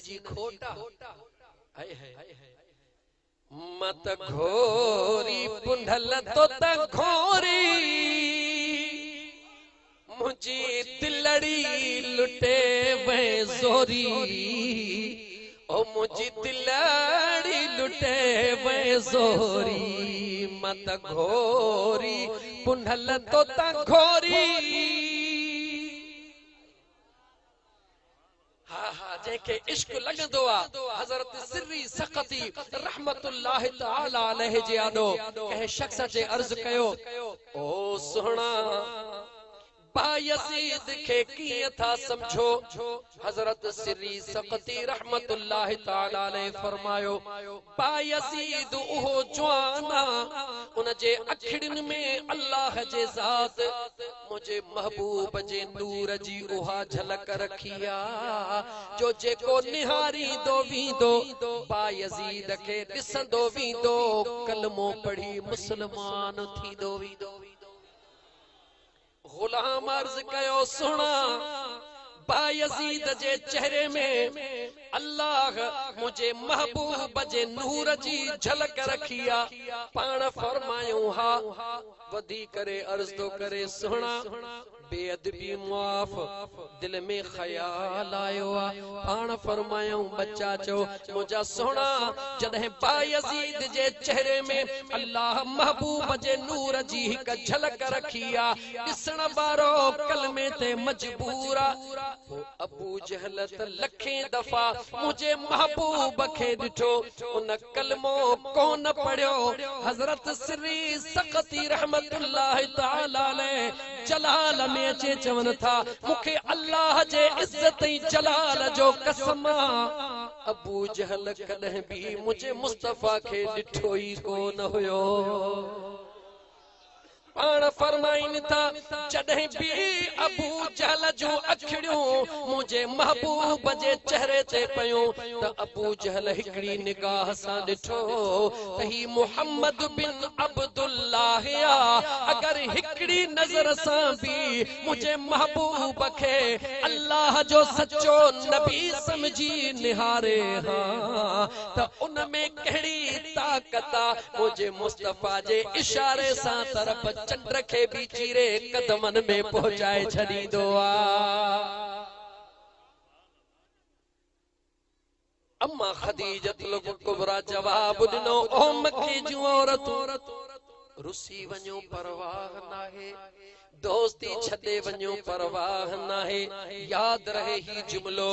जी खोटा हाय हाय मत घोरी पुंढल तो त घोरी मुझी दिलड़ी लुटे वे जोरी ओ मुझी दिलड़ी लुटे वे जोरी मत घोरी पुंढल तो त घोरी हाँ हाँ जेके इश्क लगंदो आ हजरत सिर्री सक़ती रहमतुल्लाह तआला अलैहि जे आॾो कंहिं शख्स जे अर्ज़ कयो ओ सुहिणा बायज़ीद के कीअं था समझो हजरत सिर्री सक़ती रहमतुल्लाह तआला अलैहि फरमायो बायज़ीद उहो जवाना उन जे अखिड़िन में अल्लाह जे ज़ात मुझे महबूब जे नूर जी उहा झलक रखिया जो जेको निहारी दो वींदो बायज़ीद के ॾिसंदो वींदो कलमो पढ़ी मुसलमान थींदो वींदो गुलाम अर्ज कयो सुना बायज़ीद जे चेहरे में अल्लाह मुझे महबूब जे नूर जी झलक रखिया पाण फरमायूं हा वधी करे अर्ज तो करे सुना बेअदबी मुआफ दिल में ख्याल आयो आ पाण फरमायूं बच्चा चो मुझा सोना जदे बायज़ीद जे चेहरे में अल्लाह महबूब जे नूर जी एक झलक रखिया ॾिसण बारो कलमे ते मजबूरा अबू जहल त लखे दफा मुझे महबूब के ॾिठो उन कलमो कोन पढ़ियो हजरत सिर्री सक़ती रहमतुल्लाह तआला अलैहि जलाल में अचे चवन था मुखे अल्लाह जे इज्जत जलाल जो कसम अबू जहल कदह भी मुझे मुस्तफा के ॾिठो ही कोन हुयो पाण फरमाइन था जॾहिं भी अबू जहल जो अखिड़ियों मुझे महबूब जे चेहरे ते पयो त अबू जहल हिकड़ी निगाह सां ॾिठो त ही मुहम्मद बिन अब्दुल्लाह अगर हिकड़ी नजर सां भी मुझे महबूब के अल्लाह जो सच्चो नबी समझी निहारे हां त उन में कहिड़ी ताकत आ मुझे मुस्तफा जे इशारे सां तरफ चंद्र के भी चीरे कदमन में पहुंचाए छॾींदो आ अम्मा खदीजतुल कुबरा जवाब ॾिनो ओ मक्की जूं औरतूं रुसी वञो परवाह नाहे दोस्ती छॾे वञो परवाह नाहे याद रहे ही जुमलो